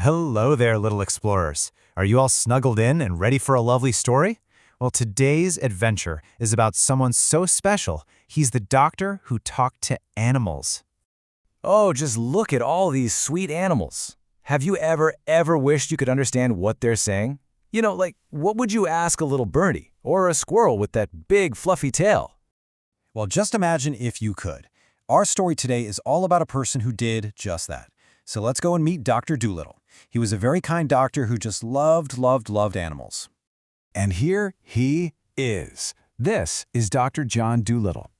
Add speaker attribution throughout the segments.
Speaker 1: Hello there, little explorers. Are you all snuggled in and ready for a lovely story? Well, today's adventure is about someone so special, he's the doctor who talked to animals.
Speaker 2: Oh, just look at all these sweet animals. Have you ever wished you could understand what they're saying? Like, what would you ask a little birdie or a squirrel with that big fluffy tail?
Speaker 3: Well, just imagine if you could. Our story today is all about a person who did just that. So let's go and meet Dr. Dolittle. He was a very kind doctor who just loved animals.
Speaker 4: And here he is. This is Dr. John Dolittle.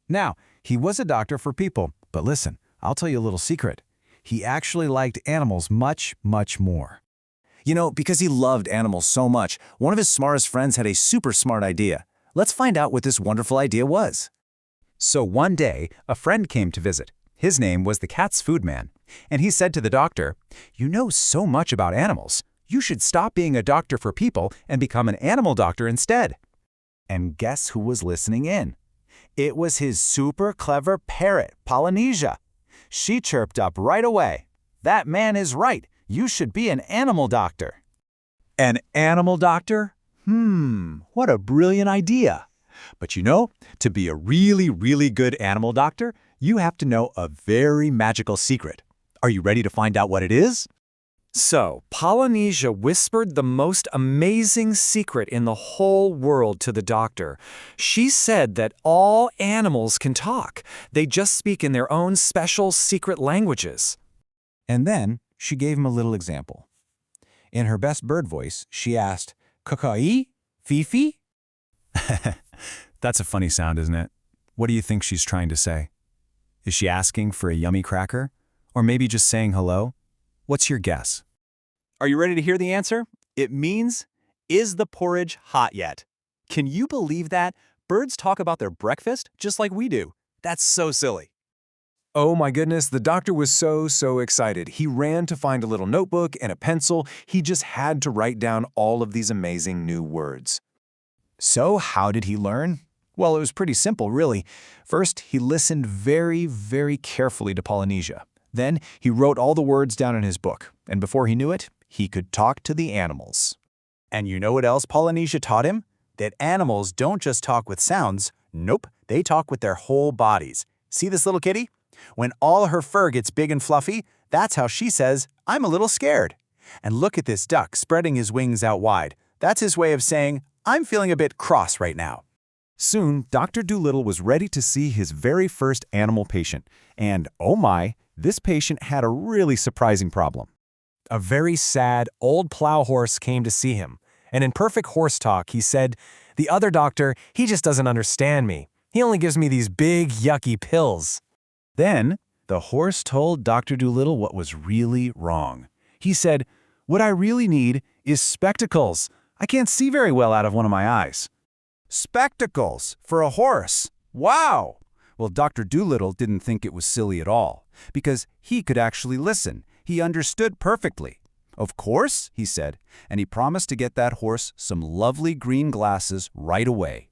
Speaker 4: Now, he was a doctor for people, but listen, I'll tell you a little secret. He actually liked animals much more.
Speaker 2: Because he loved animals so much, one of his smartest friends had a super smart idea. Let's find out what this wonderful idea was.
Speaker 5: So one day, a friend came to visit. His name was the cat's food man, and he said to the doctor, "You know so much about animals. You should stop being a doctor for people and become an animal doctor instead." And guess who was listening in? It was his super clever parrot, Polynesia. She chirped up right away. "That man is right. You should be an animal doctor." An animal doctor? What a brilliant idea. But to be a really good animal doctor, you have to know a very magical secret. Are you ready to find out what it is?
Speaker 2: So, Polynesia whispered the most amazing secret in the whole world to the doctor. She said that all animals can talk. They just speak in their own special secret languages.
Speaker 3: And then she gave him a little example. In her best bird voice, she asked, "Kakai? Fifi?"
Speaker 4: That's a funny sound, isn't it? What do you think she's trying to say? Is she asking for a yummy cracker? Or maybe just saying hello? What's your guess?
Speaker 5: Are you ready to hear the answer? It means, is the porridge hot yet? Can you believe that? Birds talk about their breakfast just like we do. That's so silly.
Speaker 2: Oh my goodness, the doctor was so excited. He ran to find a little notebook and a pencil. He just had to write down all of these amazing new words.
Speaker 3: So how did he learn? Well, it was pretty simple, really. First, he listened very carefully to Polynesia. Then, he wrote all the words down in his book, and before he knew it, he could talk to the animals.
Speaker 5: And you know what else Polynesia taught him? That animals don't just talk with sounds. Nope, they talk with their whole bodies. See this little kitty? When all her fur gets big and fluffy, that's how she says, "I'm a little scared." And look at this duck spreading his wings out wide. That's his way of saying, "I'm feeling a bit cross right now."
Speaker 4: Soon, Dr. Dolittle was ready to see his very first animal patient. And oh my, this patient had a really surprising problem.
Speaker 2: A very sad old plow horse came to see him, and in perfect horse talk, he said, "The other doctor, he just doesn't understand me. He only gives me these big, yucky pills."
Speaker 4: Then, the horse told Dr. Dolittle what was really wrong. He said, "What I really need is spectacles. I can't see very well out of one of my eyes." Spectacles for a horse. Wow! Well, Dr. Dolittle didn't think it was silly at all, because he could actually listen. He understood perfectly. "Of course," he said, and he promised to get that horse some lovely green glasses right away.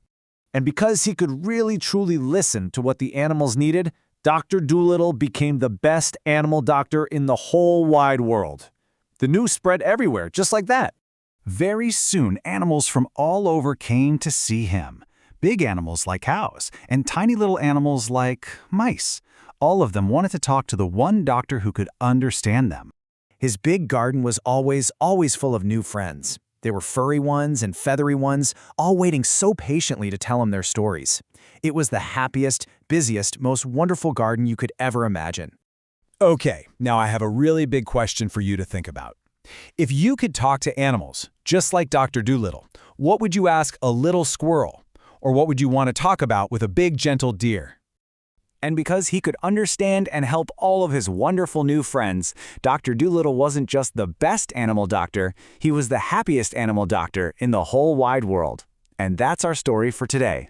Speaker 4: And because he could really truly listen to what the animals needed, Dr. Dolittle became the best animal doctor in the whole wide world. The news spread everywhere, just like that. Very soon, animals from all over came to see him. Big animals like cows, and tiny little animals like mice. All of them wanted to talk to the one doctor who could understand them.
Speaker 2: His big garden was always full of new friends. There were furry ones and feathery ones, all waiting so patiently to tell him their stories. It was the happiest, busiest, most wonderful garden you could ever imagine. Okay, now I have a really big question for you to think about. If you could talk to animals, just like Dr. Dolittle, what would you ask a little squirrel? Or what would you want to talk about with a big, gentle deer? And because he could understand and help all of his wonderful new friends, Dr. Dolittle wasn't just the best animal doctor, he was the happiest animal doctor in the whole wide world. And that's our story for today.